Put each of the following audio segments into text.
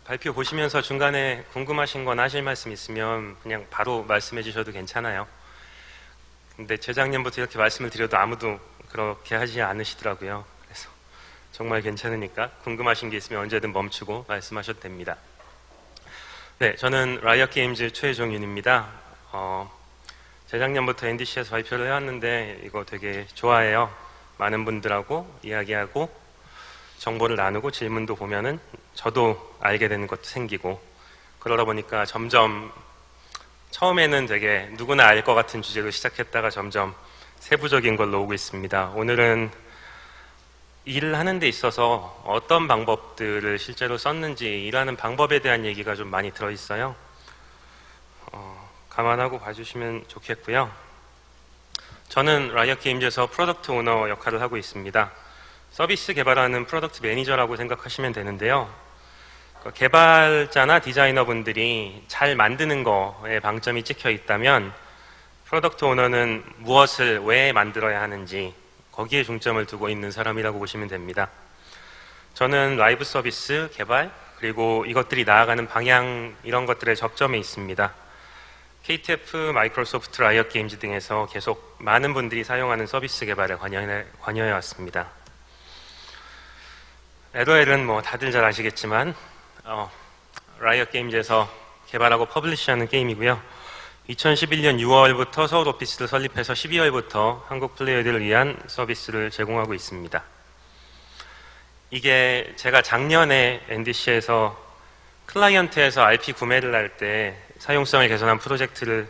발표 보시면서 중간에 궁금하신 건 하실 말씀 있으면 그냥 바로 말씀해 주셔도 괜찮아요. 근데 재작년부터 이렇게 말씀을 드려도 아무도 그렇게 하지 않으시더라고요. 그래서 정말 괜찮으니까 궁금하신 게 있으면 언제든 멈추고 말씀하셔도 됩니다. 네, 저는 라이엇 게임즈 최종윤입니다. 재작년부터 NDC에서 발표를 해왔는데 이거 되게 좋아해요. 많은 분들하고 이야기하고 정보를 나누고 질문도 보면은 저도 알게 되는 것도 생기고, 그러다 보니까 점점 처음에는 되게 누구나 알 것 같은 주제로 시작했다가 점점 세부적인 걸로 오고 있습니다. 오늘은 일을 하는 데 있어서 어떤 방법들을 실제로 썼는지, 일하는 방법에 대한 얘기가 좀 많이 들어있어요. 감안하고 봐주시면 좋겠고요. 저는 라이엇 게임즈에서 프로덕트 오너 역할을 하고 있습니다. 서비스 개발하는 프로덕트 매니저라고 생각하시면 되는데요. 개발자나 디자이너분들이 잘 만드는 거에 방점이 찍혀 있다면 프로덕트 오너는 무엇을 왜 만들어야 하는지 거기에 중점을 두고 있는 사람이라고 보시면 됩니다. 저는 라이브 서비스 개발, 그리고 이것들이 나아가는 방향, 이런 것들의 접점에 있습니다. KTF, 마이크로소프트, 라이엇 게임즈 등에서 계속 많은 분들이 사용하는 서비스 개발에 관여해 왔습니다. LOL은 뭐 다들 잘 아시겠지만 라이엇 게임즈에서 개발하고 퍼블리시하는 게임이고요. 2011년 6월부터 서울 오피스를 설립해서 12월부터 한국 플레이어들을 위한 서비스를 제공하고 있습니다. 이게 제가 작년에 NDC에서 클라이언트에서 RP 구매를 할 때 사용성을 개선한 프로젝트를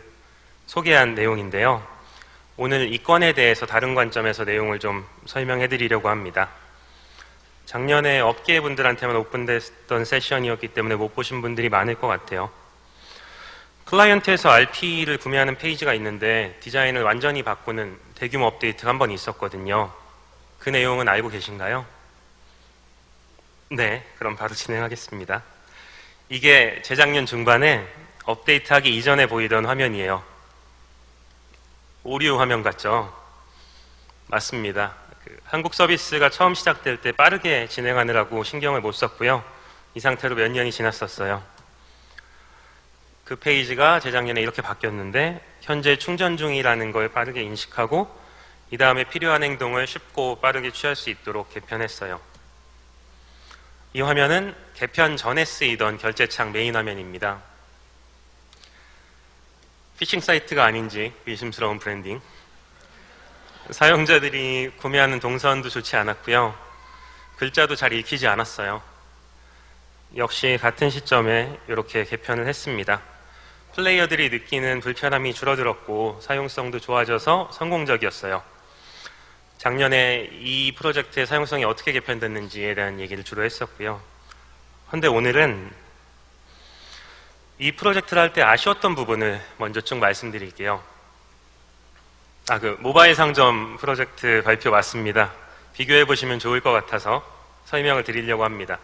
소개한 내용인데요. 오늘 이 건에 대해서 다른 관점에서 내용을 좀 설명해 드리려고 합니다. 작년에 업계 분들한테만 오픈됐던 세션이었기 때문에 못 보신 분들이 많을 것 같아요. 클라이언트에서 RP를 구매하는 페이지가 있는데 디자인을 완전히 바꾸는 대규모 업데이트가 한 번 있었거든요. 그 내용은 알고 계신가요? 네, 그럼 바로 진행하겠습니다. 이게 재작년 중반에 업데이트하기 이전에 보이던 화면이에요. 오류 화면 같죠? 맞습니다. 한국 서비스가 처음 시작될 때 빠르게 진행하느라고 신경을 못 썼고요. 이 상태로 몇 년이 지났었어요. 그 페이지가 재작년에 이렇게 바뀌었는데 현재 충전 중이라는 걸 빠르게 인식하고 이 다음에 필요한 행동을 쉽고 빠르게 취할 수 있도록 개편했어요. 이 화면은 개편 전에 쓰이던 결제창 메인 화면입니다. 피싱 사이트가 아닌지 의심스러운 브랜딩. 사용자들이 구매하는 동선도 좋지 않았고요. 글자도 잘 읽히지 않았어요. 역시 같은 시점에 이렇게 개편을 했습니다. 플레이어들이 느끼는 불편함이 줄어들었고 사용성도 좋아져서 성공적이었어요. 작년에 이 프로젝트의 사용성이 어떻게 개편됐는지에 대한 얘기를 주로 했었고요. 그런데 오늘은 이 프로젝트를 할 때 아쉬웠던 부분을 먼저 쭉 말씀드릴게요. 모바일 상점 프로젝트 발표 맞습니다. 비교해 보시면 좋을 것 같아서 설명을 드리려고 합니다.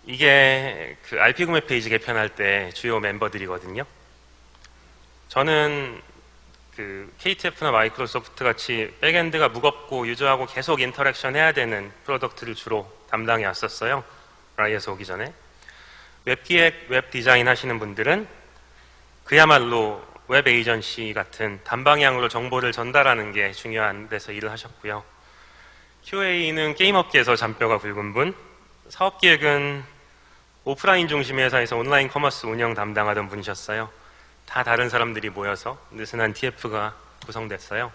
이게 RP 구매 페이지 개편할 때 주요 멤버들이거든요. 저는 KTF나 마이크로소프트 같이 백엔드가 무겁고 유저하고 계속 인터랙션 해야 되는 프로덕트를 주로 담당해 왔었어요. 라이엇에 오기 전에. 웹기획, 웹 디자인 하시는 분들은 그야말로 웹 에이전시 같은 단방향으로 정보를 전달하는 게 중요한 데서 일을 하셨고요. QA는 게임 업계에서 잔뼈가 굵은 분, 사업기획은 오프라인 중심의 회사에서 온라인 커머스 운영 담당하던 분이셨어요. 다 다른 사람들이 모여서 느슨한 TF가 구성됐어요.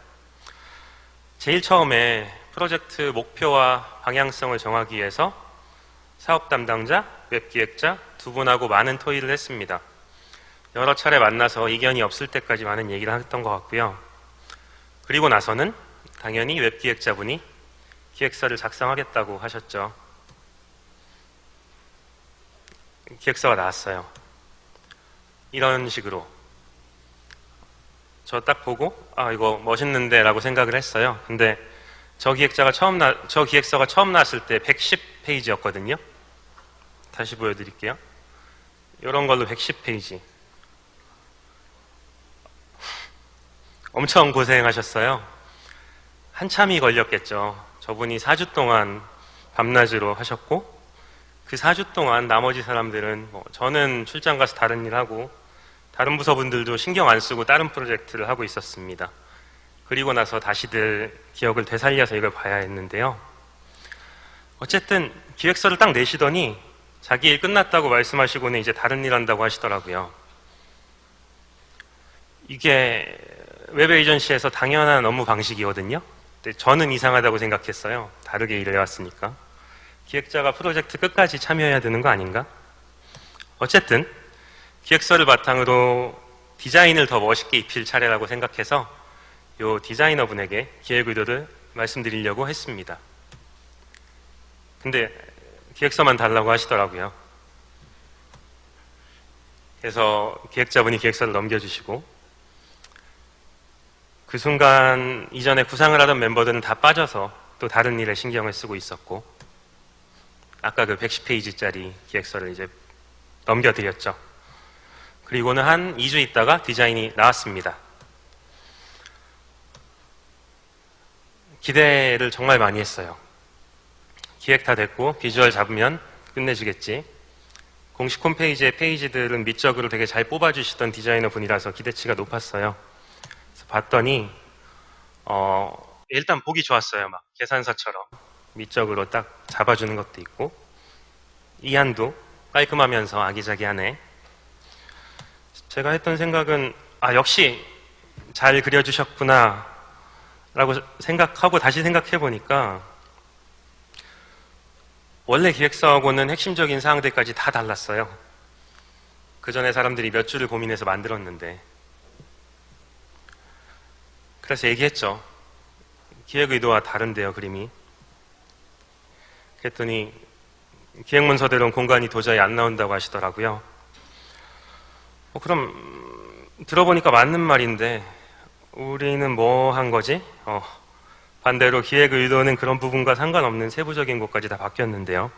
제일 처음에 프로젝트 목표와 방향성을 정하기 위해서 사업 담당자, 웹기획자 두 분하고 많은 토의를 했습니다. 여러 차례 만나서 이견이 없을 때까지 많은 얘기를 했던 것 같고요. 그리고 나서는 당연히 웹기획자분이 기획서를 작성하겠다고 하셨죠. 기획서가 나왔어요. 이런 식으로. 저 딱 보고 이거 멋있는데 라고 생각을 했어요. 근데 저 기획서가 처음 나왔을 때 110페이지였거든요. 다시 보여드릴게요. 이런 걸로 110페이지. 엄청 고생하셨어요. 한참이 걸렸겠죠. 저분이 4주 동안 밤낮으로 하셨고, 그 4주 동안 나머지 사람들은 저는 출장 가서 다른 일 하고 다른 부서분들도 신경 안 쓰고 다른 프로젝트를 하고 있었습니다. 그리고 나서 다시들 기억을 되살려서 이걸 봐야 했는데요. 어쨌든 기획서를 딱 내시더니 자기 일 끝났다고 말씀하시고는 이제 다른 일 한다고 하시더라고요. 이게 웹 에이전시에서 당연한 업무 방식이거든요. 근데 저는 이상하다고 생각했어요. 다르게 일을 해왔으니까. 기획자가 프로젝트 끝까지 참여해야 되는 거 아닌가? 어쨌든 기획서를 바탕으로 디자인을 더 멋있게 입힐 차례라고 생각해서 요 디자이너분에게 기획 의도를 말씀드리려고 했습니다. 근데 기획서만 달라고 하시더라고요. 그래서 기획자분이 기획서를 넘겨주시고, 그 순간 이전에 구상을 하던 멤버들은 다 빠져서 또 다른 일에 신경을 쓰고 있었고, 아까 그 110페이지짜리 기획서를 이제 넘겨드렸죠. 그리고는 한 2주 있다가 디자인이 나왔습니다. 기대를 정말 많이 했어요. 기획 다 됐고 비주얼 잡으면 끝내주겠지. 공식 홈페이지의 페이지들은 미적으로 되게 잘 뽑아주시던 디자이너 분이라서 기대치가 높았어요. 그래서 봤더니 일단 보기 좋았어요. 막 계산서처럼 미적으로 딱 잡아주는 것도 있고, 이안도 깔끔하면서 아기자기하네. 제가 했던 생각은 역시 잘 그려주셨구나 라고 생각하고 다시 생각해 보니까 원래 기획서하고는 핵심적인 사항들까지 다 달랐어요. 그 전에 사람들이 몇 주를 고민해서 만들었는데. 그래서 얘기했죠. 기획 의도와 다른데요, 그림이. 그랬더니 기획문서대로는 공간이 도저히 안 나온다고 하시더라고요. 그럼 들어보니까 맞는 말인데 우리는 뭐 한 거지? 반대로 기획 의도는 그런 부분과 상관없는 세부적인 것까지 다 바뀌었는데요.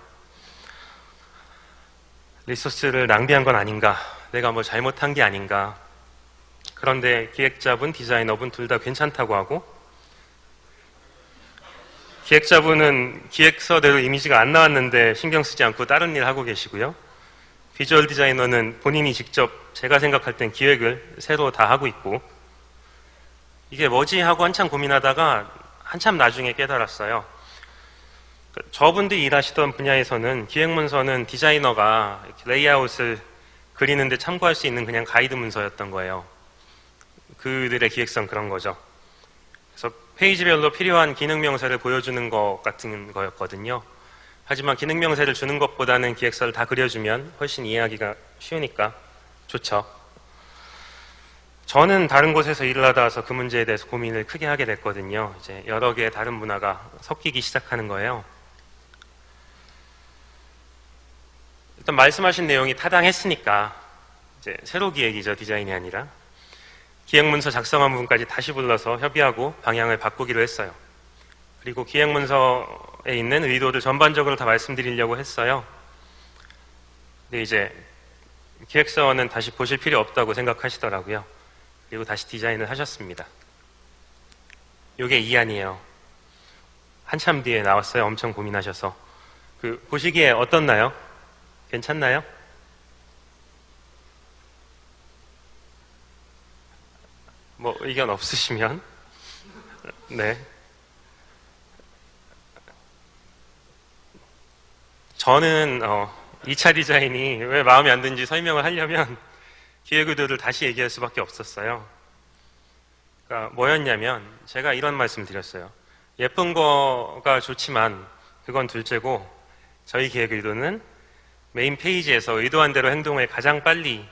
리소스를 낭비한 건 아닌가? 내가 뭐 잘못한 게 아닌가? 그런데 기획자분, 디자이너분 둘 다 괜찮다고 하고, 기획자분은 기획서대로 이미지가 안 나왔는데 신경 쓰지 않고 다른 일 하고 계시고요. 비주얼 디자이너는 본인이 직접 제가 생각할 땐 기획을 새로 다 하고 있고, 이게 뭐지 하고 한참 고민하다가 한참 나중에 깨달았어요. 저분들이 일하시던 분야에서는 기획문서는 디자이너가 레이아웃을 그리는데 참고할 수 있는 그냥 가이드 문서였던 거예요. 그들의 기획성 그런 거죠. 그래서 페이지별로 필요한 기능 명세를 보여주는 것 같은 거였거든요. 하지만 기능 명세를 주는 것보다는 기획서를 다 그려주면 훨씬 이해하기가 쉬우니까 좋죠. 저는 다른 곳에서 일을 하다 와서 그 문제에 대해서 고민을 크게 하게 됐거든요. 이제 여러 개의 다른 문화가 섞이기 시작하는 거예요. 일단 말씀하신 내용이 타당했으니까 이제 새로 기획이죠, 디자인이 아니라. 기획문서 작성한 부분까지 다시 불러서 협의하고 방향을 바꾸기로 했어요. 그리고 기획문서에 있는 의도를 전반적으로 다 말씀드리려고 했어요. 근데 이제 기획서는 다시 보실 필요 없다고 생각하시더라고요. 그리고 다시 디자인을 하셨습니다. 이게 이안이에요. 한참 뒤에 나왔어요. 엄청 고민하셔서. 보시기에 어떻나요? 괜찮나요? 뭐 의견 없으시면 네. 저는 2차 디자인이 왜 마음에 안 드는지 설명을 하려면 기획 의도를 다시 얘기할 수밖에 없었어요. 그러니까 뭐였냐면 제가 이런 말씀 드렸어요. 예쁜 거가 좋지만 그건 둘째고 저희 기획 의도는 메인 페이지에서 의도한 대로 행동을 가장 빨리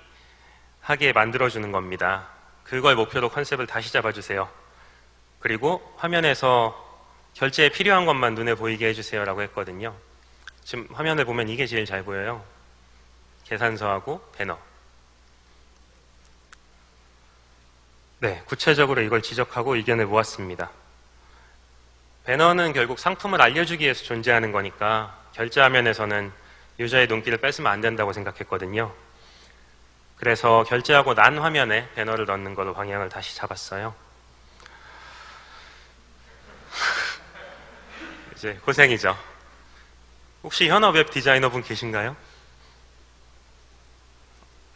하게 만들어주는 겁니다. 그걸 목표로 컨셉을 다시 잡아주세요. 그리고 화면에서 결제에 필요한 것만 눈에 보이게 해주세요 라고 했거든요. 지금 화면을 보면 이게 제일 잘 보여요. 계산서하고 배너. 네, 구체적으로 이걸 지적하고 의견을 모았습니다. 배너는 결국 상품을 알려주기 위해서 존재하는 거니까 결제 화면에서는 유저의 눈길을 뺏으면 안 된다고 생각했거든요. 그래서 결제하고 난 화면에 배너를 넣는 걸로 방향을 다시 잡았어요. 이제 고생이죠. 혹시 현업 웹 디자이너분 계신가요?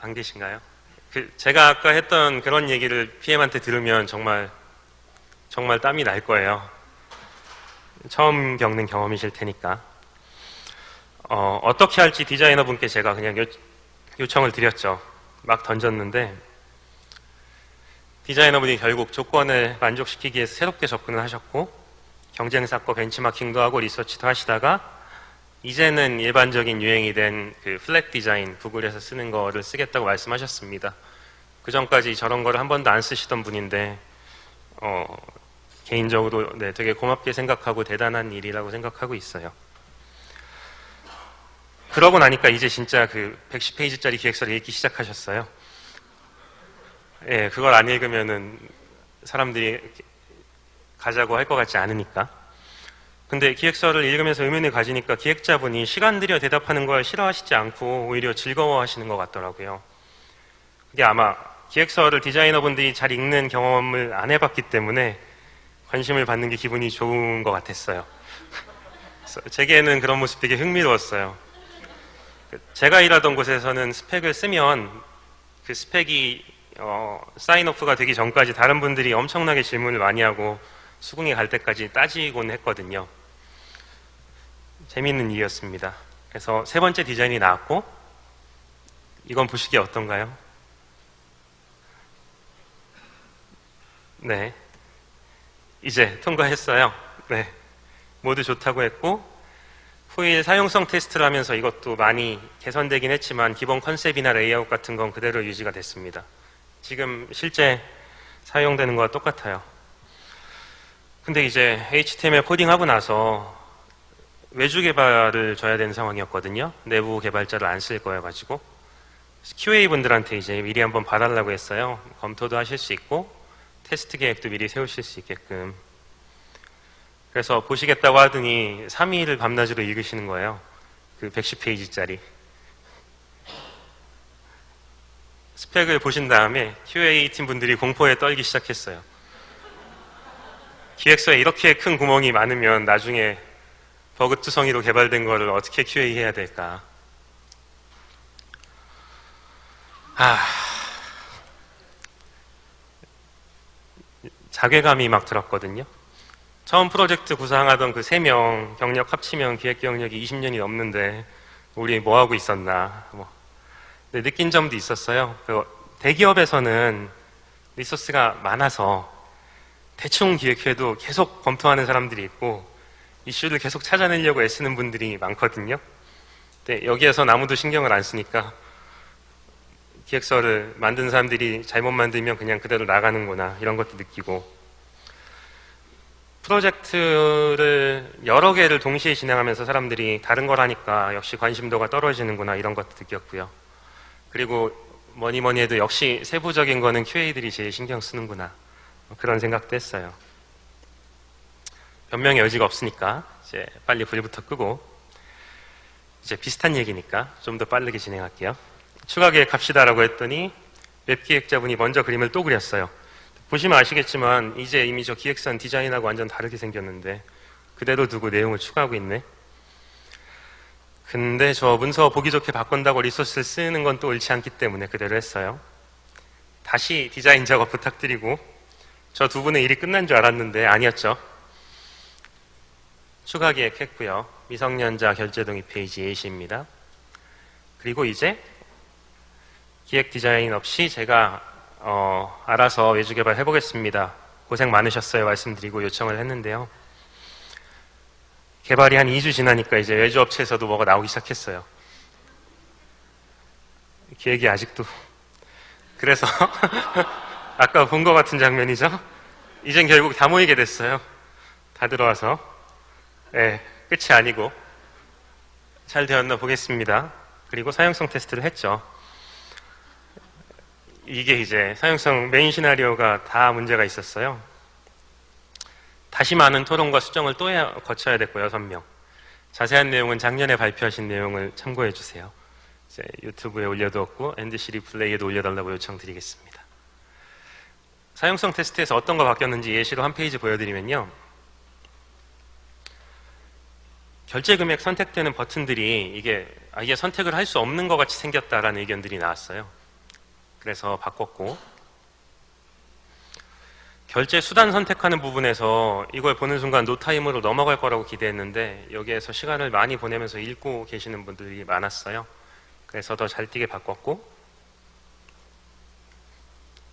안 계신가요? 제가 아까 했던 그런 얘기를 PM한테 들으면 정말 땀이 날 거예요. 처음 겪는 경험이실 테니까. 어떻게 할지 디자이너분께 제가 그냥 요청을 드렸죠. 막 던졌는데 디자이너분이 결국 조건을 만족시키기 위해서 새롭게 접근을 하셨고 경쟁사거 벤치마킹도 하고 리서치도 하시다가 이제는 일반적인 유행이 된 그 플랫 디자인, 구글에서 쓰는 거를 쓰겠다고 말씀하셨습니다. 그 전까지 저런 거를 한 번도 안 쓰시던 분인데 개인적으로 네, 되게 고맙게 생각하고 대단한 일이라고 생각하고 있어요. 그러고 나니까 이제 진짜 그 110페이지짜리 기획서를 읽기 시작하셨어요. 예, 그걸 안 읽으면은 사람들이 가자고 할 것 같지 않으니까. 근데 기획서를 읽으면서 의문을 가지니까 기획자분이 시간 들여 대답하는 걸 싫어하시지 않고 오히려 즐거워하시는 것 같더라고요. 그게 아마 기획서를 디자이너분들이 잘 읽는 경험을 안 해봤기 때문에 관심을 받는 게 기분이 좋은 것 같았어요. 제게는 그런 모습 되게 흥미로웠어요. 제가 일하던 곳에서는 스펙을 쓰면 그 스펙이 사인오프가 되기 전까지 다른 분들이 엄청나게 질문을 많이 하고 수긍이 갈 때까지 따지곤 했거든요. 재미있는 일이었습니다. 그래서 세 번째 디자인이 나왔고 이건 보시기에 어떤가요? 네, 이제 통과했어요. 네, 모두 좋다고 했고 후일 사용성 테스트를 하면서 이것도 많이 개선되긴 했지만 기본 컨셉이나 레이아웃 같은 건 그대로 유지가 됐습니다. 지금 실제 사용되는 거와 똑같아요. 근데 이제 HTML 코딩하고 나서 외주 개발을 줘야 되는 상황이었거든요. 내부 개발자를 안 쓸 거여가지고 QA 분들한테 이제 미리 한번 봐달라고 했어요. 검토도 하실 수 있고 테스트 계획도 미리 세우실 수 있게끔. 그래서 보시겠다고 하더니 3일을 밤낮으로 읽으시는 거예요. 그 110페이지짜리 스펙을 보신 다음에 QA 팀 분들이 공포에 떨기 시작했어요. 기획서에 이렇게 큰 구멍이 많으면 나중에 버그투성이로 개발된 거를 어떻게 QA 해야 될까? 자괴감이 막 들었거든요. 처음 프로젝트 구상하던 그 3명 경력 합치면 기획 경력이 20년이 넘는데 우리 뭐 하고 있었나 근데 느낀 점도 있었어요. 대기업에서는 리소스가 많아서 대충 기획해도 계속 검토하는 사람들이 있고 이슈를 계속 찾아내려고 애쓰는 분들이 많거든요. 근데 여기에서 아무도 신경을 안 쓰니까 기획서를 만든 사람들이 잘못 만들면 그냥 그대로 나가는구나 이런 것도 느끼고 프로젝트를 여러 개를 동시에 진행하면서 사람들이 다른 걸 하니까 역시 관심도가 떨어지는구나 이런 것도 느꼈고요. 그리고 뭐니 해도 역시 세부적인 거는 QA들이 제일 신경 쓰는구나 그런 생각도 했어요. 변명의 여지가 없으니까 이제 빨리 불부터 끄고 이제 비슷한 얘기니까 좀 더 빠르게 진행할게요. 추가 계획합시다라고 했더니 웹 기획자분이 먼저 그림을 또 그렸어요. 보시면 아시겠지만 이제 이미 저 기획서는 디자인하고 완전 다르게 생겼는데 그대로 두고 내용을 추가하고 있네. 근데 저 문서 보기 좋게 바꾼다고 리소스를 쓰는 건 또 옳지 않기 때문에 그대로 했어요. 다시 디자인 작업 부탁드리고 저 두 분의 일이 끝난 줄 알았는데 아니었죠. 추가 계획했고요. 미성년자 결제 동의 페이지 예시입니다. 그리고 이제 기획 디자인 없이 제가 알아서 외주 개발 해보겠습니다. 고생 많으셨어요 말씀드리고 요청을 했는데요. 개발이 한 2주 지나니까 이제 외주 업체에서도 뭐가 나오기 시작했어요. 기획이 아직도 그래서 아까 본 것 같은 장면이죠. 이젠 결국 다 모이게 됐어요. 다 들어와서 네, 끝이 아니고 잘 되었나 보겠습니다. 그리고 사용성 테스트를 했죠. 이게 이제 사용성 메인 시나리오가 다 문제가 있었어요. 다시 많은 토론과 수정을 또 거쳐야 됐고요. 6명. 자세한 내용은 작년에 발표하신 내용을 참고해 주세요. 이제 유튜브에 올려두었고 NDC 리플레이에도 올려달라고 요청드리겠습니다. 사용성 테스트에서 어떤 거 바뀌었는지 예시로 한 페이지 보여드리면요. 결제 금액 선택되는 버튼들이 이게 선택을 할 수 없는 것 같이 생겼다라는 의견들이 나왔어요. 그래서 바꿨고, 결제 수단 선택하는 부분에서 이걸 보는 순간 노타임으로 넘어갈 거라고 기대했는데 여기에서 시간을 많이 보내면서 읽고 계시는 분들이 많았어요. 그래서 더 잘 띄게 바꿨고,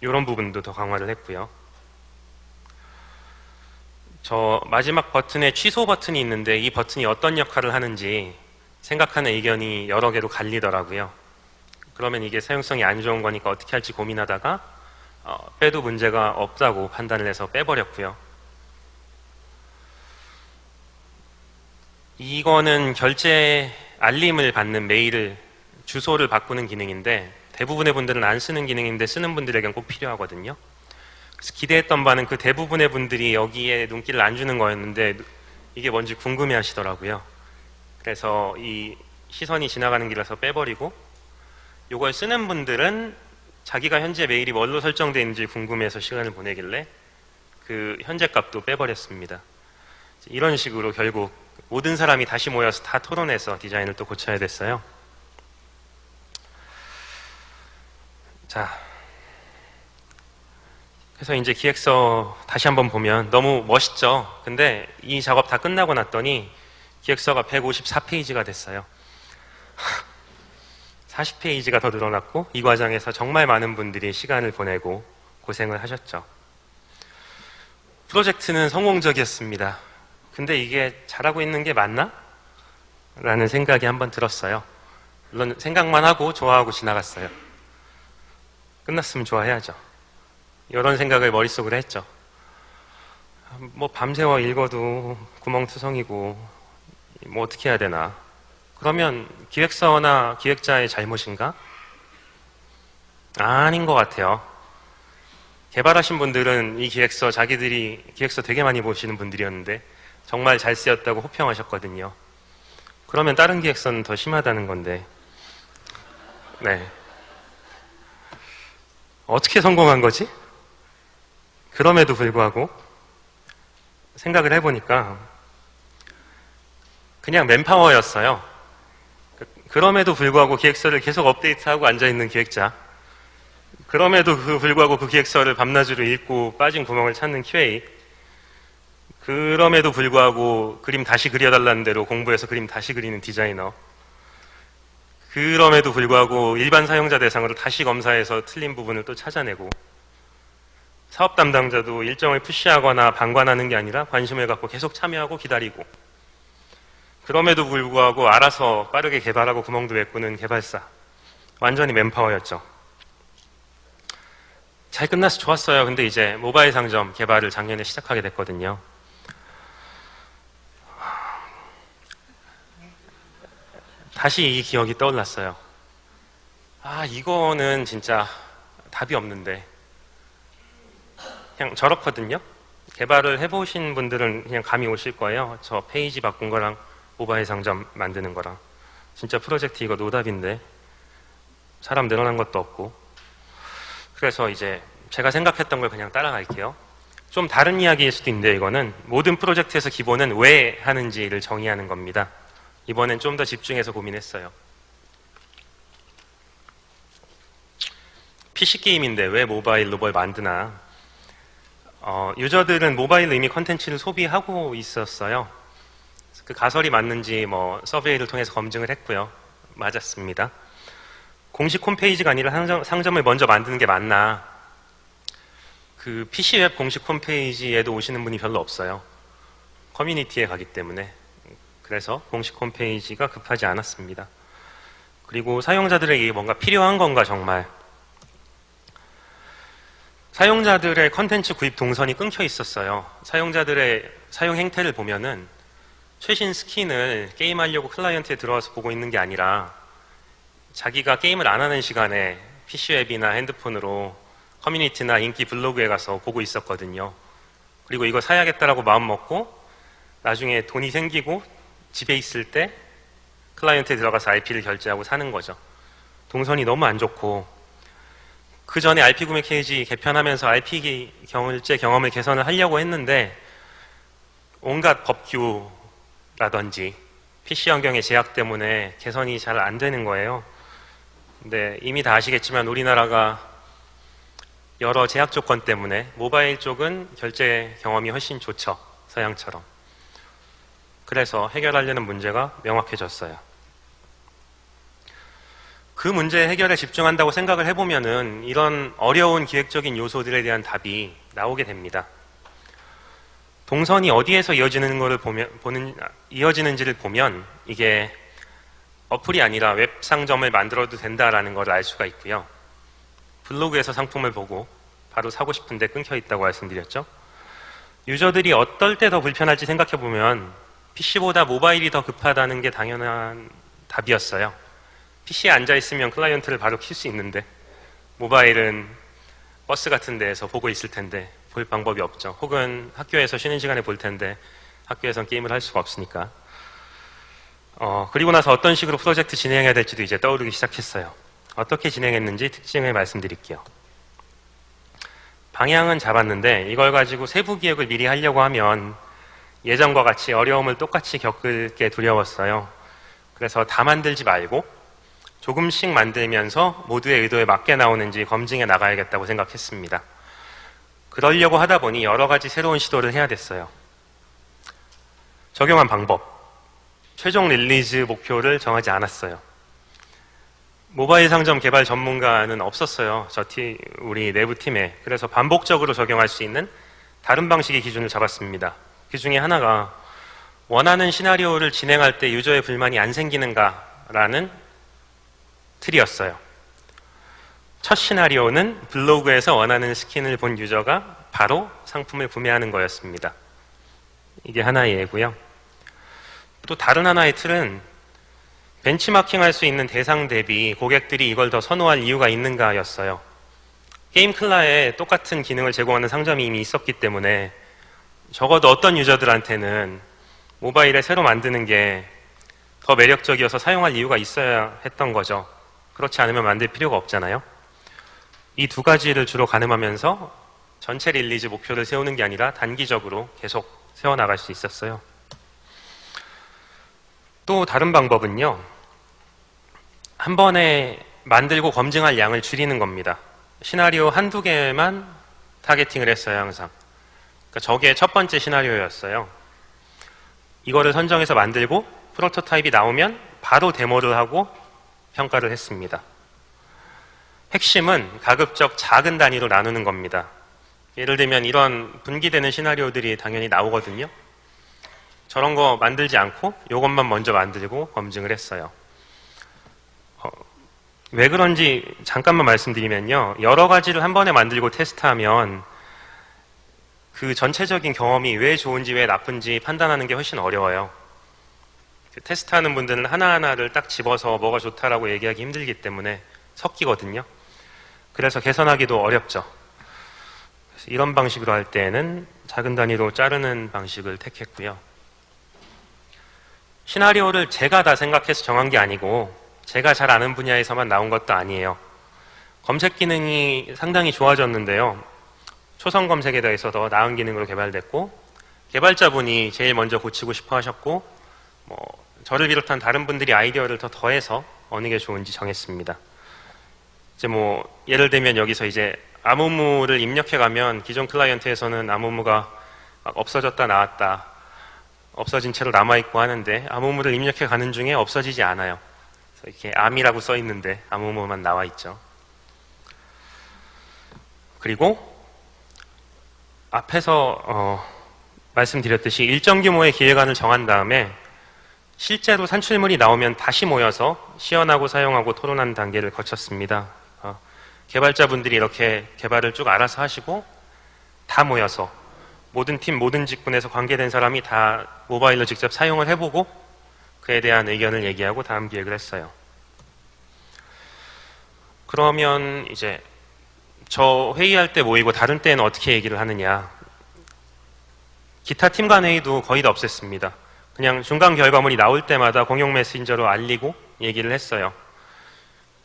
이런 부분도 더 강화를 했고요. 저 마지막 버튼에 취소 버튼이 있는데 이 버튼이 어떤 역할을 하는지 생각하는 의견이 여러 개로 갈리더라고요. 그러면 이게 사용성이 안 좋은 거니까 어떻게 할지 고민하다가 빼도 문제가 없다고 판단을 해서 빼버렸고요. 이거는 결제 알림을 받는 메일을 주소를 바꾸는 기능인데 대부분의 분들은 안 쓰는 기능인데 쓰는 분들에겐 꼭 필요하거든요. 그래서 기대했던 바는 그 대부분의 분들이 여기에 눈길을 안 주는 거였는데 이게 뭔지 궁금해 하시더라고요. 그래서 이 시선이 지나가는 길에서 빼버리고, 이걸 쓰는 분들은 자기가 현재 메일이 뭘로 설정되어 있는지 궁금해서 시간을 보내길래 그 현재 값도 빼버렸습니다. 이런 식으로 결국 모든 사람이 다시 모여서 다 토론해서 디자인을 또 고쳐야 됐어요. 자, 그래서 이제 기획서 다시 한번 보면 너무 멋있죠? 근데 이 작업 다 끝나고 났더니 기획서가 154페이지가 됐어요. 40페이지가 더 늘어났고 이 과정에서 정말 많은 분들이 시간을 보내고 고생을 하셨죠. 프로젝트는 성공적이었습니다. 근데 이게 잘하고 있는 게 맞나? 라는 생각이 한번 들었어요. 물론 생각만 하고 좋아하고 지나갔어요. 끝났으면 좋아해야죠. 이런 생각을 머릿속으로 했죠. 뭐 밤새워 읽어도 구멍투성이고 뭐 어떻게 해야 되나. 그러면 기획서나 기획자의 잘못인가? 아닌 것 같아요. 개발하신 분들은 이 기획서 자기들이 기획서 되게 많이 보시는 분들이었는데 정말 잘 쓰였다고 호평하셨거든요. 그러면 다른 기획서는 더 심하다는 건데, 네, 어떻게 성공한 거지? 그럼에도 불구하고 생각을 해보니까 그냥 맨파워였어요. 그럼에도 불구하고 기획서를 계속 업데이트하고 앉아있는 기획자, 그럼에도 불구하고 그 기획서를 밤낮으로 읽고 빠진 구멍을 찾는 QA, 그럼에도 불구하고 그림 다시 그려달라는 대로 공부해서 그림 다시 그리는 디자이너, 그럼에도 불구하고 일반 사용자 대상으로 다시 검사해서 틀린 부분을 또 찾아내고, 사업 담당자도 일정을 푸시하거나 방관하는 게 아니라 관심을 갖고 계속 참여하고 기다리고, 그럼에도 불구하고 알아서 빠르게 개발하고 구멍도 메꾸는 개발사, 완전히 맨파워였죠. 잘 끝나서 좋았어요. 근데 이제 모바일 상점 개발을 작년에 시작하게 됐거든요. 다시 이 기억이 떠올랐어요. 이거는 진짜 답이 없는데. 그냥 저렇거든요. 개발을 해보신 분들은 그냥 감이 오실 거예요. 저 페이지 바꾼 거랑 모바일 상점 만드는 거랑. 진짜 프로젝트 이거 노답인데 사람 늘어난 것도 없고. 그래서 이제 제가 생각했던 걸 그냥 따라갈게요. 좀 다른 이야기일 수도 있는데 이거는 모든 프로젝트에서 기본은 왜 하는지를 정의하는 겁니다. 이번엔 좀 더 집중해서 고민했어요. PC게임인데 왜 모바일로 뭘 만드나. 유저들은 모바일로 이미 컨텐츠를 소비하고 있었어요. 그 가설이 맞는지 뭐 서베이를 통해서 검증을 했고요. 맞았습니다. 공식 홈페이지가 아니라 상점을 먼저 만드는 게 맞나. 그 PC웹 공식 홈페이지에도 오시는 분이 별로 없어요. 커뮤니티에 가기 때문에. 그래서 공식 홈페이지가 급하지 않았습니다. 그리고 사용자들에게 뭔가 필요한 건가 정말. 사용자들의 컨텐츠 구입 동선이 끊겨 있었어요. 사용자들의 사용 행태를 보면은 최신 스킨을 게임하려고 클라이언트에 들어와서 보고 있는 게 아니라 자기가 게임을 안 하는 시간에 PC웹이나 핸드폰으로 커뮤니티나 인기 블로그에 가서 보고 있었거든요. 그리고 이거 사야겠다라고 마음 먹고 나중에 돈이 생기고 집에 있을 때 클라이언트에 들어가서 IP를 결제하고 사는 거죠. 동선이 너무 안 좋고, 그 전에 RP 구매 케이지 개편하면서 RP 결제 경험을 개선을 하려고 했는데 온갖 법규라든지 PC 환경의 제약 때문에 개선이 잘 안 되는 거예요. 근데 이미 다 아시겠지만 우리나라가 여러 제약 조건 때문에 모바일 쪽은 결제 경험이 훨씬 좋죠. 서양처럼. 그래서 해결하려는 문제가 명확해졌어요. 그 문제 해결에 집중한다고 생각을 해보면은 이런 어려운 기획적인 요소들에 대한 답이 나오게 됩니다. 동선이 어디에서 이어지는지를 보면 이게 어플이 아니라 웹 상점을 만들어도 된다라는 걸 알 수가 있고요. 블로그에서 상품을 보고 바로 사고 싶은데 끊겨 있다고 말씀드렸죠. 유저들이 어떨 때 더 불편할지 생각해 보면 PC보다 모바일이 더 급하다는 게 당연한 답이었어요. PC에 앉아 있으면 클라이언트를 바로 킬 수 있는데 모바일은 버스 같은 데에서 보고 있을 텐데 볼 방법이 없죠. 혹은 학교에서 쉬는 시간에 볼 텐데 학교에선 게임을 할 수가 없으니까. 그리고 나서 어떤 식으로 프로젝트 진행해야 될지도 이제 떠오르기 시작했어요. 어떻게 진행했는지 특징을 말씀드릴게요. 방향은 잡았는데 이걸 가지고 세부 기획을 미리 하려고 하면 예전과 같이 어려움을 똑같이 겪을 게 두려웠어요. 그래서 다 만들지 말고 조금씩 만들면서 모두의 의도에 맞게 나오는지 검증해 나가야겠다고 생각했습니다. 그러려고 하다 보니 여러 가지 새로운 시도를 해야 됐어요. 적용한 방법. 최종 릴리즈 목표를 정하지 않았어요. 모바일 상점 개발 전문가는 없었어요. 우리 내부 팀에. 그래서 반복적으로 적용할 수 있는 다른 방식의 기준을 잡았습니다. 그 중에 하나가 원하는 시나리오를 진행할 때 유저의 불만이 안 생기는가라는 틀이었어요. 첫 시나리오는 블로그에서 원하는 스킨을 본 유저가 바로 상품을 구매하는 거였습니다. 이게 하나의 예고요. 또 다른 하나의 틀은 벤치마킹할 수 있는 대상 대비 고객들이 이걸 더 선호할 이유가 있는가였어요. 게임 클라에 똑같은 기능을 제공하는 상점이 이미 있었기 때문에 적어도 어떤 유저들한테는 모바일에 새로 만드는 게 더 매력적이어서 사용할 이유가 있어야 했던 거죠. 그렇지 않으면 만들 필요가 없잖아요. 이 두 가지를 주로 가늠하면서 전체 릴리즈 목표를 세우는 게 아니라 단기적으로 계속 세워나갈 수 있었어요. 또 다른 방법은요. 한 번에 만들고 검증할 양을 줄이는 겁니다. 시나리오 한두 개만 타겟팅을 했어요. 항상. 그러니까 저게 첫 번째 시나리오였어요. 이거를 선정해서 만들고 프로토타입이 나오면 바로 데모를 하고 평가를 했습니다. 핵심은 가급적 작은 단위로 나누는 겁니다. 예를 들면 이런 분기되는 시나리오들이 당연히 나오거든요. 저런 거 만들지 않고 이것만 먼저 만들고 검증을 했어요. 왜 그런지 잠깐만 말씀드리면요. 여러 가지를 한 번에 만들고 테스트하면 그 전체적인 경험이 왜 좋은지 왜 나쁜지 판단하는 게 훨씬 어려워요. 테스트하는 분들은 하나하나를 딱 집어서 뭐가 좋다라고 얘기하기 힘들기 때문에 섞이거든요. 그래서 개선하기도 어렵죠. 그래서 이런 방식으로 할 때는 작은 단위로 자르는 방식을 택했고요. 시나리오를 제가 다 생각해서 정한 게 아니고 제가 잘 아는 분야에서만 나온 것도 아니에요. 검색 기능이 상당히 좋아졌는데요. 초성 검색에 대해서 더 나은 기능으로 개발됐고 개발자분이 제일 먼저 고치고 싶어 하셨고 저를 비롯한 다른 분들이 아이디어를 더 더해서 어느 게 좋은지 정했습니다. 이제 예를 들면 여기서 이제 아무무를 입력해 가면 기존 클라이언트에서는 아무무가 막 없어졌다 나왔다 없어진 채로 남아있고 하는데 아무무를 입력해 가는 중에 없어지지 않아요. 그래서 이렇게 암이라고 써 있는데 아무무만 나와 있죠. 그리고 앞에서 말씀드렸듯이 일정 규모의 기획안을 정한 다음에 실제로 산출물이 나오면 다시 모여서 시연하고 사용하고 토론하는 단계를 거쳤습니다. 개발자분들이 이렇게 개발을 쭉 알아서 하시고 다 모여서 모든 팀, 모든 직군에서 관계된 사람이 다 모바일로 직접 사용을 해보고 그에 대한 의견을 얘기하고 다음 기획을 했어요. 그러면 이제 저 회의할 때 모이고 다른 때는 어떻게 얘기를 하느냐. 기타 팀 간 회의도 거의 다 없앴습니다. 그냥 중간 결과물이 나올 때마다 공용 메신저로 알리고 얘기를 했어요.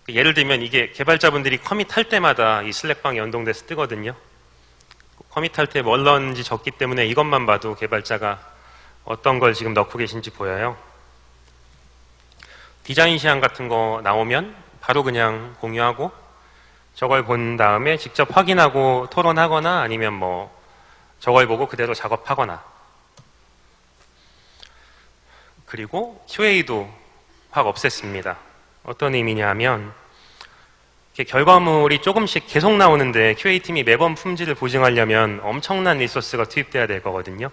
예를 들면 이게 개발자분들이 커밋할 때마다 이 슬랙방에 연동돼서 뜨거든요. 커밋할 때 뭘 넣었는지 적기 때문에 이것만 봐도 개발자가 어떤 걸 지금 넣고 계신지 보여요. 디자인 시안 같은 거 나오면 바로 그냥 공유하고 저걸 본 다음에 직접 확인하고 토론하거나 아니면 뭐 저걸 보고 그대로 작업하거나, 그리고 QA도 확 없앴습니다. 어떤 의미냐 하면 이렇게 결과물이 조금씩 계속 나오는데 QA팀이 매번 품질을 보증하려면 엄청난 리소스가 투입돼야 될 거거든요.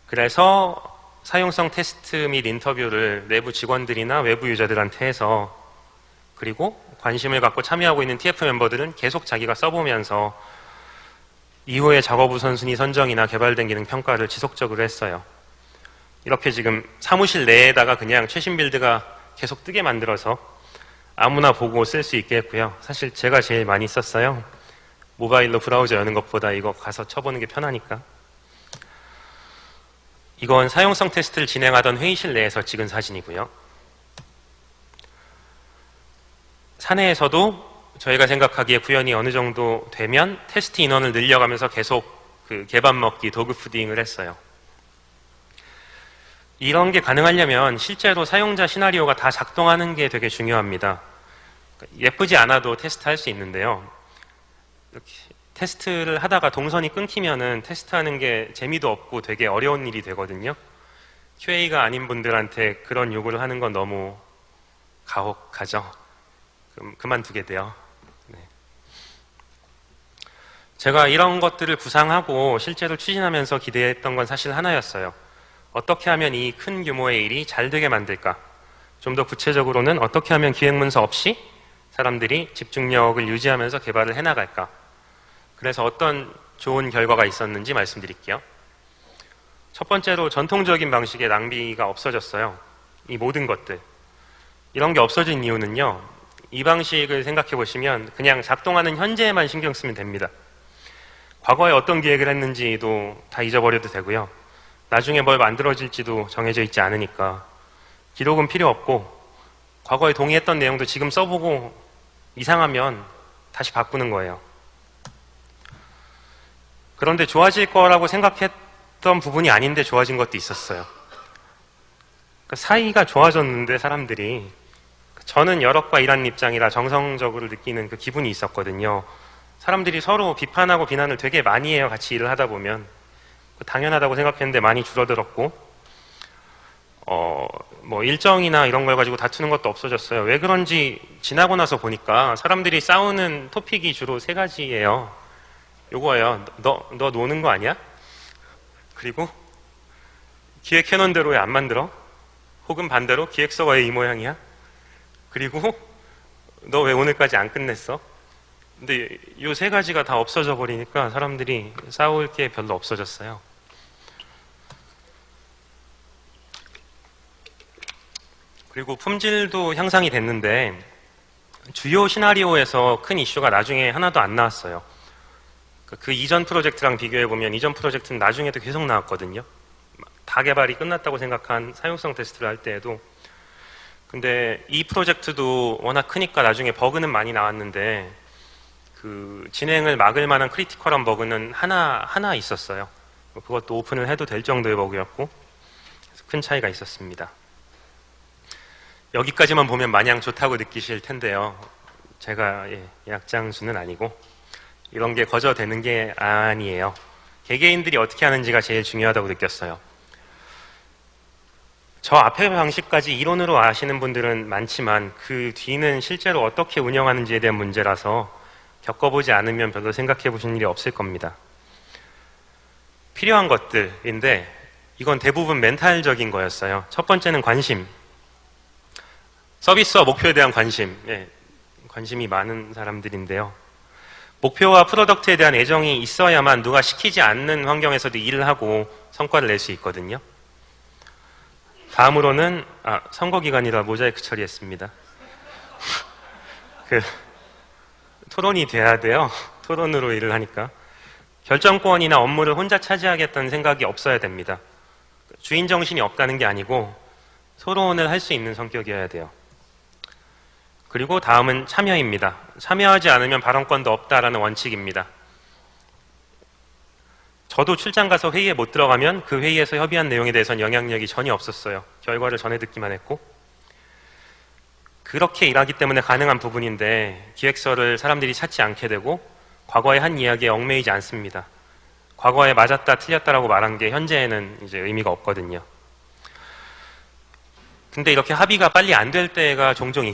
그래서 사용성 테스트 및 인터뷰를 내부 직원들이나 외부 유저들한테 해서, 그리고 관심을 갖고 참여하고 있는 TF 멤버들은 계속 자기가 써보면서 이후에 작업 우선순위 선정이나 개발된 기능 평가를 지속적으로 했어요. 이렇게 지금 사무실 내에다가 그냥 최신 빌드가 계속 뜨게 만들어서 아무나 보고 쓸 수 있게 했고요. 사실 제가 제일 많이 썼어요. 모바일로 브라우저 여는 것보다 이거 가서 쳐보는 게 편하니까. 이건 사용성 테스트를 진행하던 회의실 내에서 찍은 사진이고요. 사내에서도 저희가 생각하기에 구현이 어느 정도 되면 테스트 인원을 늘려가면서 계속 그 개밥 먹기, 도그 푸딩을 했어요. 이런 게 가능하려면 실제로 사용자 시나리오가 다 작동하는 게 되게 중요합니다. 예쁘지 않아도 테스트할 수 있는데요. 이렇게 테스트를 하다가 동선이 끊기면은 테스트하는 게 재미도 없고 되게 어려운 일이 되거든요. QA가 아닌 분들한테 그런 요구를 하는 건 너무 가혹하죠. 그럼 그만두게 돼요. 네. 제가 이런 것들을 구상하고 실제로 추진하면서 기대했던 건 사실 하나였어요. 어떻게 하면 이 큰 규모의 일이 잘 되게 만들까? 좀 더 구체적으로는 어떻게 하면 기획문서 없이 사람들이 집중력을 유지하면서 개발을 해나갈까? 그래서 어떤 좋은 결과가 있었는지 말씀드릴게요. 첫 번째로 전통적인 방식의 낭비가 없어졌어요. 이 모든 것들. 이런 게 없어진 이유는요. 이 방식을 생각해 보시면 그냥 작동하는 현재에만 신경 쓰면 됩니다. 과거에 어떤 기획을 했는지도 다 잊어버려도 되고요. 나중에 뭘 만들어질지도 정해져 있지 않으니까 기록은 필요 없고, 과거에 동의했던 내용도 지금 써보고 이상하면 다시 바꾸는 거예요. 그런데 좋아질 거라고 생각했던 부분이 아닌데 좋아진 것도 있었어요. 사이가 좋아졌는데 사람들이, 저는 여럿과 일하는 입장이라 정성적으로 느끼는 그 기분이 있었거든요. 사람들이 서로 비판하고 비난을 되게 많이 해요. 같이 일을 하다 보면. 당연하다고 생각했는데 많이 줄어들었고, 뭐 일정이나 이런 걸 가지고 다투는 것도 없어졌어요. 왜 그런지 지나고 나서 보니까 사람들이 싸우는 토픽이 주로 세 가지예요. 요거예요. 너 노는 거 아니야? 그리고 기획해놓은 대로 왜 안 만들어? 혹은 반대로 기획서가 왜 이 모양이야? 그리고 너 왜 오늘까지 안 끝냈어? 근데 요 세 가지가 다 없어져 버리니까 사람들이 싸울 게 별로 없어졌어요. 그리고 품질도 향상이 됐는데 주요 시나리오에서 큰 이슈가 나중에 하나도 안 나왔어요. 그 이전 프로젝트랑 비교해보면 이전 프로젝트는 나중에도 계속 나왔거든요. 다 개발이 끝났다고 생각한 사용성 테스트를 할 때에도. 근데 이 프로젝트도 워낙 크니까 나중에 버그는 많이 나왔는데 그 진행을 막을 만한 크리티컬한 버그는 하나 있었어요. 그것도 오픈을 해도 될 정도의 버그였고, 큰 차이가 있었습니다. 여기까지만 보면 마냥 좋다고 느끼실 텐데요. 제가 약장수는 아니고 이런 게 거저되는 게 아니에요. 개개인들이 어떻게 하는지가 제일 중요하다고 느꼈어요. 저 앞의 방식까지 이론으로 아시는 분들은 많지만 그 뒤는 실제로 어떻게 운영하는지에 대한 문제라서 겪어보지 않으면 별로 생각해 보신 일이 없을 겁니다. 필요한 것들인데 이건 대부분 멘탈적인 거였어요. 첫 번째는 관심. 서비스와 목표에 대한 관심. 관심이 많은 사람들인데요. 목표와 프로덕트에 대한 애정이 있어야만 누가 시키지 않는 환경에서도 일을 하고 성과를 낼 수 있거든요. 다음으로는 선거 기간이라 모자이크 처리했습니다. 토론이 돼야 돼요. 토론으로 일을 하니까. 결정권이나 업무를 혼자 차지하겠다는 생각이 없어야 됩니다. 주인 정신이 없다는 게 아니고 토론을 할 수 있는 성격이어야 돼요. 그리고 다음은 참여입니다. 참여하지 않으면 발언권도 없다라는 원칙입니다. 저도 출장 가서 회의에 못 들어가면 그 회의에서 협의한 내용에 대해서는 영향력이 전혀 없었어요. 결과를 전해 듣기만 했고, 그렇게 일하기 때문에 가능한 부분인데 기획서를 사람들이 찾지 않게 되고 과거의 한 이야기에 얽매이지 않습니다. 과거에 맞았다 틀렸다라고 말한 게 현재에는 이제 의미가 없거든요. 근데 이렇게 합의가 빨리 안 될 때가 종종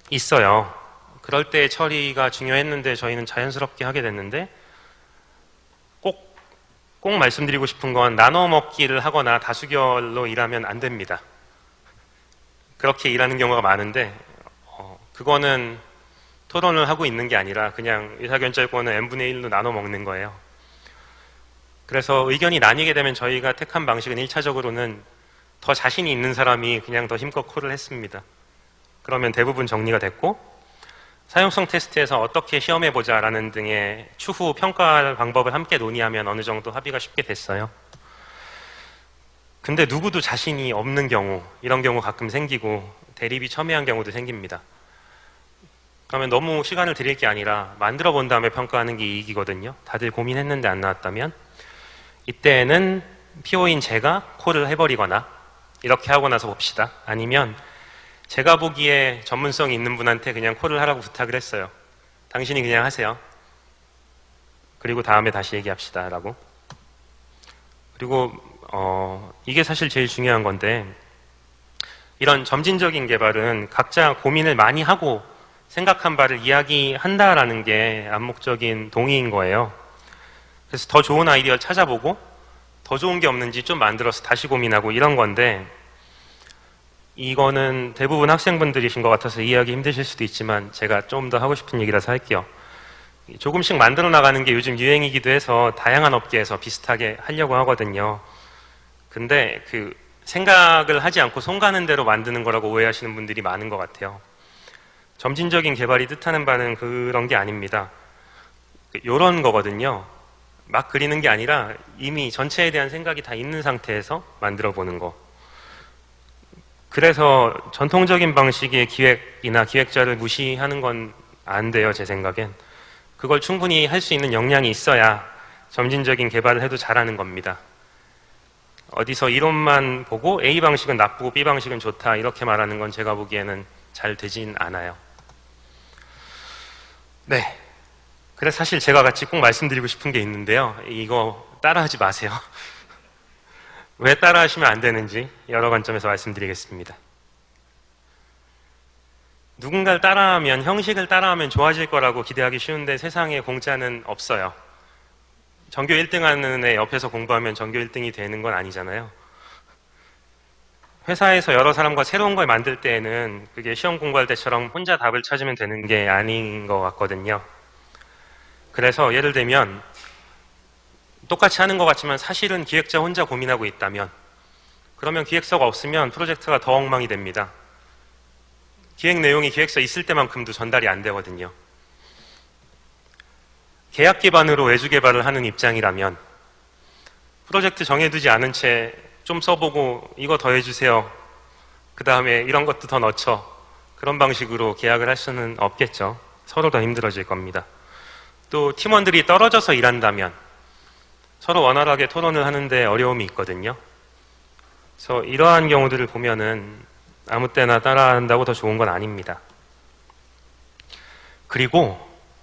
있어요. 그럴 때 처리가 중요했는데 저희는 자연스럽게 하게 됐는데 꼭 말씀드리고 싶은 건 나눠 먹기를 하거나 다수결로 일하면 안 됩니다. 그렇게 일하는 경우가 많은데 그거는 토론을 하고 있는 게 아니라 그냥 의사결정권을 n분의 1로 나눠 먹는 거예요. 그래서 의견이 나뉘게 되면 저희가 택한 방식은 1차적으로는 더 자신이 있는 사람이 그냥 더 힘껏 콜을 했습니다. 그러면 대부분 정리가 됐고 사용성 테스트에서 어떻게 시험해보자 라는 등의 추후 평가할 방법을 함께 논의하면 어느 정도 합의가 쉽게 됐어요. 근데 누구도 자신이 없는 경우, 이런 경우 가끔 생기고 대립이 첨예한 경우도 생깁니다. 그러면 너무 시간을 들일 게 아니라 만들어 본 다음에 평가하는 게 이익이거든요. 다들 고민했는데 안 나왔다면 이때는 PO인 제가 콜을 해버리거나 이렇게 하고 나서 봅시다. 아니면 제가 보기에 전문성이 있는 분한테 그냥 콜을 하라고 부탁을 했어요. 당신이 그냥 하세요. 그리고 다음에 다시 얘기합시다 라고. 그리고 이게 사실 제일 중요한 건데 이런 점진적인 개발은 각자 고민을 많이 하고 생각한 바를 이야기한다라는 게 암묵적인 동의인 거예요. 그래서 더 좋은 아이디어를 찾아보고 더 좋은 게 없는지 좀 만들어서 다시 고민하고 이런 건데 이거는 대부분 학생분들이신 것 같아서 이해하기 힘드실 수도 있지만 제가 좀 더 하고 싶은 얘기라서 할게요. 조금씩 만들어 나가는 게 요즘 유행이기도 해서 다양한 업계에서 비슷하게 하려고 하거든요. 근데 그 생각을 하지 않고 손 가는 대로 만드는 거라고 오해하시는 분들이 많은 것 같아요. 점진적인 개발이 뜻하는 바는 그런 게 아닙니다. 요런 거거든요. 막 그리는 게 아니라 이미 전체에 대한 생각이 다 있는 상태에서 만들어 보는 거. 그래서 전통적인 방식의 기획이나 기획자를 무시하는 건 안 돼요, 제 생각엔. 그걸 충분히 할 수 있는 역량이 있어야 점진적인 개발을 해도 잘하는 겁니다. 어디서 이론만 보고 A 방식은 나쁘고 B 방식은 좋다 이렇게 말하는 건 제가 보기에는 잘 되진 않아요. 네. 그래서 사실 제가 같이 꼭 말씀드리고 싶은 게 있는데요. 이거 따라하지 마세요. 왜 따라하시면 안 되는지 여러 관점에서 말씀드리겠습니다. 누군가를 따라하면, 형식을 따라하면 좋아질 거라고 기대하기 쉬운데 세상에 공짜는 없어요. 전교 1등 하는 애 옆에서 공부하면 전교 1등이 되는 건 아니잖아요. 회사에서 여러 사람과 새로운 걸 만들 때에는 그게 시험 공부할 때처럼 혼자 답을 찾으면 되는 게 아닌 것 같거든요. 그래서 예를 들면 똑같이 하는 것 같지만 사실은 기획자 혼자 고민하고 있다면 그러면 기획서가 없으면 프로젝트가 더 엉망이 됩니다. 기획 내용이 기획서 있을 때만큼도 전달이 안 되거든요. 계약 기반으로 외주 개발을 하는 입장이라면 프로젝트 정해두지 않은 채 좀 써보고 이거 더 해주세요. 그 다음에 이런 것도 더 넣죠. 그런 방식으로 계약을 할 수는 없겠죠. 서로 더 힘들어질 겁니다. 또 팀원들이 떨어져서 일한다면 서로 원활하게 토론을 하는데 어려움이 있거든요. 그래서 이러한 경우들을 보면은 아무 때나 따라한다고 더 좋은 건 아닙니다. 그리고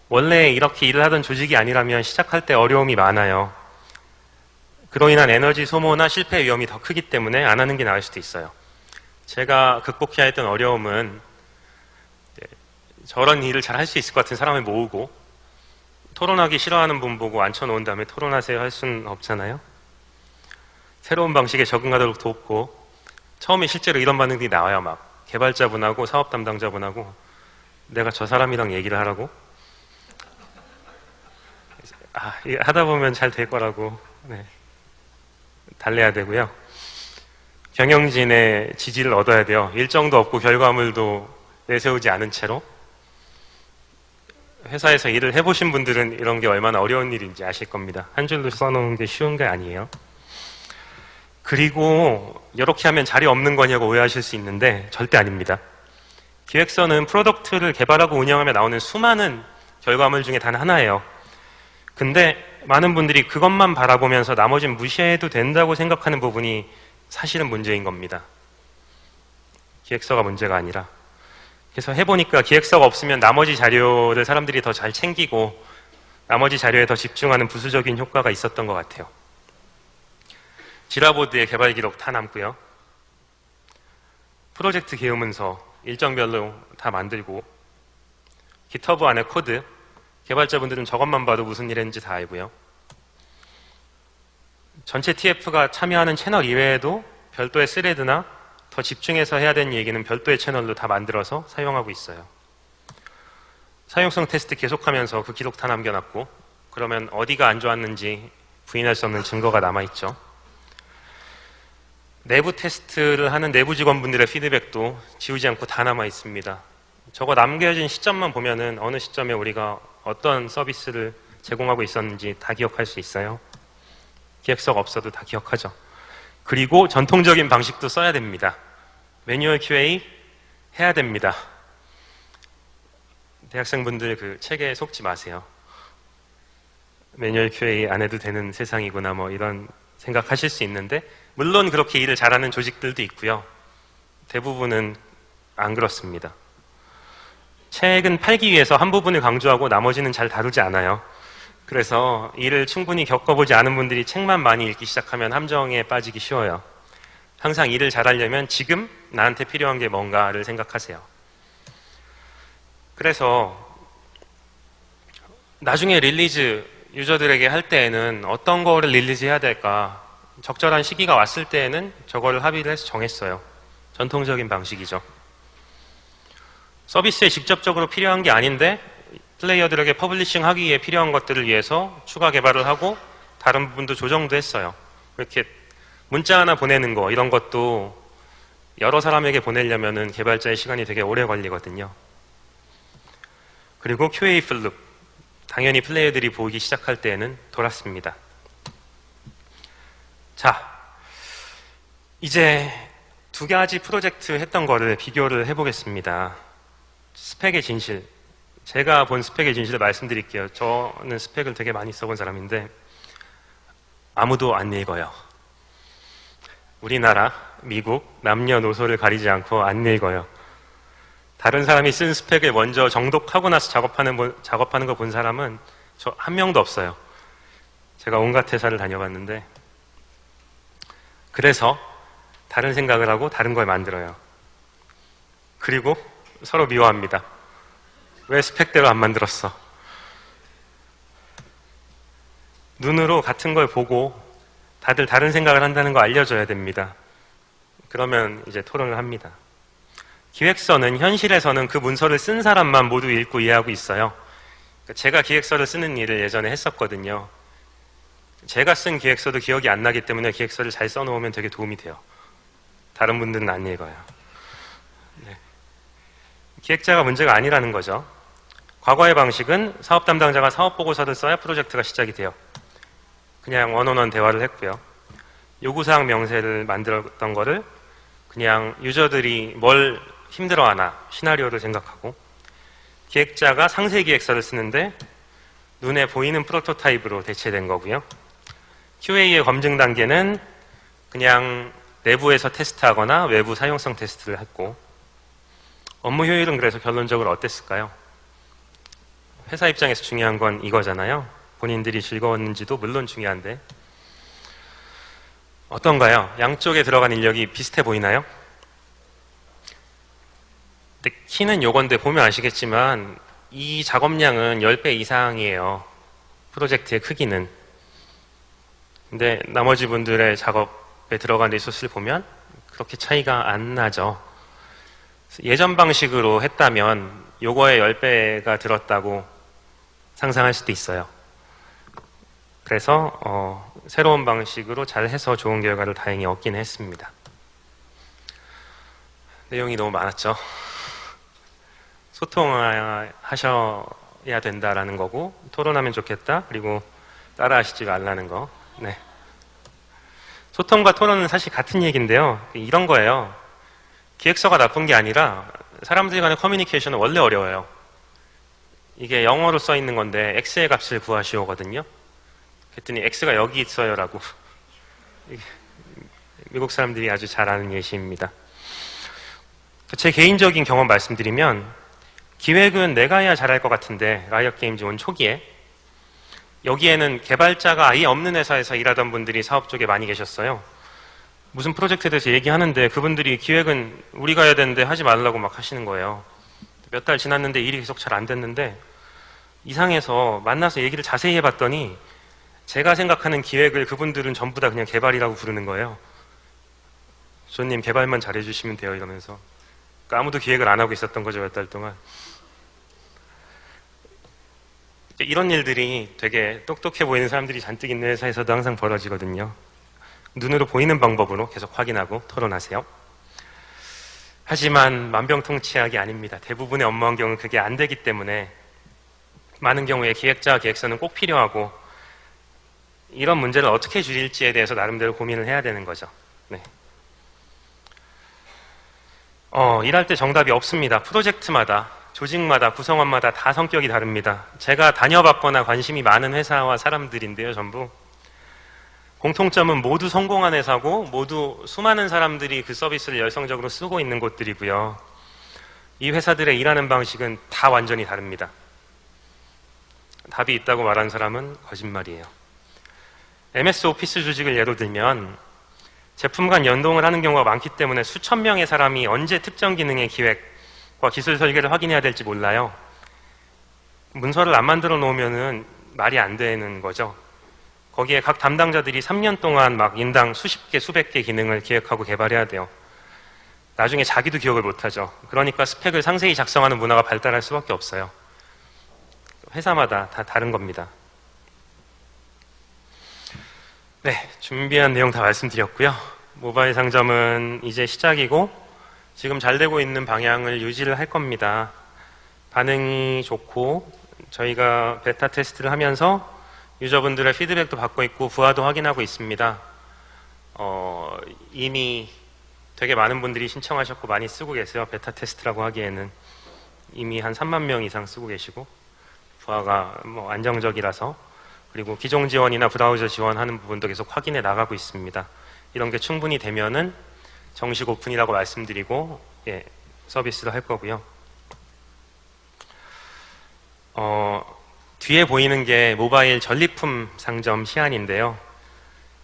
원래 이렇게 일을 하던 조직이 아니라면 시작할 때 어려움이 많아요. 그로 인한 에너지 소모나 실패 위험이 더 크기 때문에 안 하는 게 나을 수도 있어야 제가 극복해야 했던 어려움은 저런 일을 잘 할 수 있을 것 같은 사람을 모으고 토론하기 싫어하는 분 보고 앉혀놓은 다음에 토론하세요 할 수는 없잖아요. 새로운 방식에 적응하도록 돕고 처음에 실제로 이런 반응들이 나와요. 막 개발자분하고 사업 담당자분하고 내가 저 사람이랑 얘기를 하라고? 하다 보면 잘 될 거라고 달래야 되고요. 경영진의 지지를 얻어야 돼요. 일정도 없고 결과물도 내세우지 않은 채로. 회사에서 일을 해보신 분들은 이런 게 얼마나 어려운 일인지 아실 겁니다. 한 줄로 써놓은 게 쉬운 게 아니에요. 그리고 이렇게 하면 자리 없는 거냐고 오해하실 수 있는데 절대 아닙니다. 기획서는 프로덕트를 개발하고 운영하며 나오는 수많은 결과물 중에 단 하나예요. 근데 많은 분들이 그것만 바라보면서 나머지는 무시해도 된다고 생각하는 부분이 사실은 문제인 겁니다. 기획서가 문제가 아니라. 그래서 해보니까 기획서가 없으면 나머지 자료를 사람들이 더 잘 챙기고 나머지 자료에 더 집중하는 부수적인 효과가 있었던 것 같아요. 지라보드의 개발 기록 다 남고요. 프로젝트 개요문서 일정별로 다 만들고 깃허브 안에 코드, 개발자분들은 저것만 봐도 무슨 일 했는지 다 알고요. 전체 TF가 참여하는 채널 이외에도 별도의 스레드나 더 집중해서 해야 되는 얘기는 별도의 채널로 다 만들어서 사용하고 있어요. 사용성 테스트 계속하면서 그 기록 다 남겨놨고 그러면 어디가 안 좋았는지 부인할 수 없는 증거가 남아있죠. 내부 테스트를 하는 내부 직원분들의 피드백도 지우지 않고 다 남아있습니다. 저거 남겨진 시점만 보면은 어느 시점에 우리가 어떤 서비스를 제공하고 있었는지 다 기억할 수 있어요. 기획서가 없어도 다 기억하죠. 그리고 전통적인 방식도 써야 됩니다. 매뉴얼 QA 해야 됩니다. 대학생분들 그 책에 속지 마세요. 매뉴얼 QA 안 해도 되는 세상이구나 뭐 이런 생각하실 수 있는데 물론 그렇게 일을 잘하는 조직들도 있고요. 대부분은 안 그렇습니다. 책은 팔기 위해서 한 부분을 강조하고 나머지는 잘 다루지 않아요. 그래서 일을 충분히 겪어보지 않은 분들이 책만 많이 읽기 시작하면 함정에 빠지기 쉬워요. 항상 일을 잘하려면 지금 나한테 필요한 게 뭔가를 생각하세요. 그래서 나중에 릴리즈 유저들에게 할 때에는 어떤 거를 릴리즈 해야 될까 적절한 시기가 왔을 때에는 저거를 합의를 해서 정했어요. 전통적인 방식이죠. 서비스에 직접적으로 필요한 게 아닌데 플레이어들에게 퍼블리싱 하기 위해 필요한 것들을 위해서 추가 개발을 하고 다른 부분도 조정도 했어요. 이렇게 문자 하나 보내는 거 이런 것도 여러 사람에게 보내려면은 개발자의 시간이 되게 오래 걸리거든요. 그리고 QA 플룹 당연히 플레이어들이 보기 시작할 때에는 돌았습니다. 자, 이제 두 가지 프로젝트 했던 거를 비교를 해보겠습니다. 스펙의 진실. 제가 본 스펙의 진실을 말씀드릴게요. 저는 스펙을 되게 많이 써본 사람인데 아무도 안 읽어요. 우리나라, 미국, 남녀노소를 가리지 않고 안 읽어요. 다른 사람이 쓴 스펙을 먼저 정독하고 나서 작업하는 거 본 사람은 저 한 명도 없어요. 제가 온갖 회사를 다녀봤는데 그래서 다른 생각을 하고 다른 걸 만들어요. 그리고 서로 미워합니다. 왜 스펙대로 안 만들었어? 눈으로 같은 걸 보고 다들 다른 생각을 한다는 거 알려줘야 됩니다. 그러면 이제 토론을 합니다. 기획서는 현실에서는 그 문서를 쓴 사람만 모두 읽고 이해하고 있어요. 제가 기획서를 쓰는 일을 예전에 했었거든요. 제가 쓴 기획서도 기억이 안 나기 때문에 기획서를 잘 써놓으면 되게 도움이 돼요. 다른 분들은 안 읽어요. 네. 기획자가 문제가 아니라는 거죠. 과거의 방식은 사업 담당자가 사업 보고서를 써야 프로젝트가 시작이 돼요. 그냥 원온원 대화를 했고요. 요구사항 명세를 만들었던 거를 그냥 유저들이 뭘 힘들어하나 시나리오를 생각하고 기획자가 상세 기획서를 쓰는데 눈에 보이는 프로토타입으로 대체된 거고요. QA의 검증 단계는 그냥 내부에서 테스트하거나 외부 사용성 테스트를 했고 업무 효율은 그래서 결론적으로 어땠을까요? 회사 입장에서 중요한 건 이거잖아요. 본인들이 즐거웠는지도 물론 중요한데 어떤가요? 양쪽에 들어간 인력이 비슷해 보이나요? 근데 키는 요건데 보면 아시겠지만 이 작업량은 10배 이상이에요. 프로젝트의 크기는. 근데 나머지 분들의 작업에 들어간 리소스를 보면 그렇게 차이가 안 나죠. 예전 방식으로 했다면 요거의 10배가 들었다고 상상할 수도 있어요. 그래서 새로운 방식으로 잘 해서 좋은 결과를 다행히 얻긴 했습니다. 내용이 너무 많았죠. 소통하셔야 된다라는 거고 토론하면 좋겠다. 그리고 따라하시지 말라는 거. 네. 소통과 토론은 사실 같은 얘기인데요. 이런 거예요. 기획서가 나쁜 게 아니라 사람들 간의 커뮤니케이션은 원래 어려워요. 이게 영어로 써 있는 건데 x의 값을 구하시오거든요. 그랬더니 x가 여기 있어요 라고. 미국 사람들이 아주 잘 아는 예시입니다. 제 개인적인 경험 말씀드리면 기획은 내가 해야 잘할 것 같은데 라이엇 게임즈 온 초기에 여기에는 개발자가 아예 없는 회사에서 일하던 분들이 사업 쪽에 많이 계셨어요. 무슨 프로젝트에 대해서 얘기하는데 그분들이 기획은 우리가 해야 되는데 하지 말라고 막 하시는 거예요. 몇 달 지났는데 일이 계속 잘 안 됐는데 이상해서 만나서 얘기를 자세히 해봤더니 제가 생각하는 기획을 그분들은 전부 다 그냥 개발이라고 부르는 거예요. 조님 개발만 잘해주시면 돼요 이러면서. 그러니까 아무도 기획을 안 하고 있었던 거죠, 몇 달 동안. 이런 일들이 되게 똑똑해 보이는 사람들이 잔뜩 있는 회사에서도 항상 벌어지거든요. 눈으로 보이는 방법으로 계속 확인하고 토론하세요. 하지만 만병통치약이 아닙니다. 대부분의 업무 환경은 그게 안 되기 때문에 많은 경우에 기획자와 기획서는 꼭 필요하고 이런 문제를 어떻게 줄일지에 대해서 나름대로 고민을 해야 되는 거죠. 네. 일할 때 정답이 없습니다. 프로젝트마다, 조직마다, 구성원마다 다 성격이 다릅니다. 제가 다녀봤거나 관심이 많은 회사와 사람들인데요, 전부. 공통점은 모두 성공한 회사고 모두 수많은 사람들이 그 서비스를 열성적으로 쓰고 있는 곳들이고요. 이 회사들의 일하는 방식은 다 완전히 다릅니다. 답이 있다고 말하는 사람은 거짓말이에요. MS 오피스 조직을 예로 들면 제품 간 연동을 하는 경우가 많기 때문에 수천 명의 사람이 언제 특정 기능의 기획과 기술 설계를 확인해야 될지 몰라요. 문서를 안 만들어 놓으면 말이 안 되는 거죠. 거기에 각 담당자들이 3년 동안 막 인당 수십 개, 수백 개 기능을 기획하고 개발해야 돼요. 나중에 자기도 기억을 못하죠. 그러니까 스펙을 상세히 작성하는 문화가 발달할 수밖에 없어요. 회사마다 다 다른 겁니다. 네, 준비한 내용 다 말씀드렸고요. 모바일 상점은 이제 시작이고 지금 잘 되고 있는 방향을 유지를 할 겁니다. 반응이 좋고 저희가 베타 테스트를 하면서 유저분들의 피드백도 받고 있고 부하도 확인하고 있습니다. 이미 되게 많은 분들이 신청하셨고 많이 쓰고 계세요. 베타 테스트라고 하기에는 이미 한 3만 명 이상 쓰고 계시고 부하가 뭐 안정적이라서 그리고 기종 지원이나 브라우저 지원하는 부분도 계속 확인해 나가고 있습니다. 이런 게 충분히 되면은 정식 오픈이라고 말씀드리고 서비스를 할 거고요. 뒤에 보이는 게 모바일 전리품 상점 시안인데요.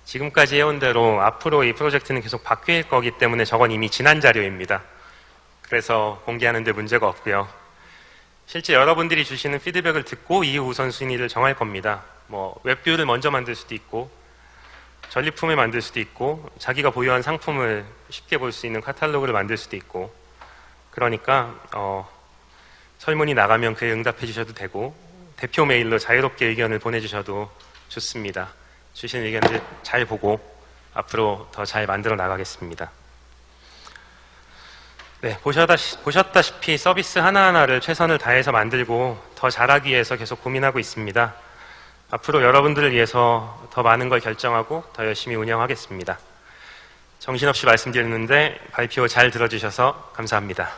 지금까지 해온 대로 앞으로 이 프로젝트는 계속 바뀔 거기 때문에 저건 이미 지난 자료입니다. 그래서 공개하는 데 문제가 없고요. 실제 여러분들이 주시는 피드백을 듣고 이후 우선순위를 정할 겁니다. 뭐 웹뷰를 먼저 만들 수도 있고 전리품을 만들 수도 있고 자기가 보유한 상품을 쉽게 볼 수 있는 카탈로그를 만들 수도 있고 그러니까 설문이 나가면 그에 응답해 주셔도 되고 대표 메일로 자유롭게 의견을 보내주셔도 좋습니다. 주신 의견들 잘 보고 앞으로 더 잘 만들어 나가겠습니다. 네, 보셨다시피 서비스 하나하나를 최선을 다해서 만들고 더 잘하기 위해서 계속 고민하고 있습니다. 앞으로 여러분들을 위해서 더 많은 걸 결정하고 더 열심히 운영하겠습니다. 정신없이 말씀드렸는데 발표 잘 들어주셔서 감사합니다.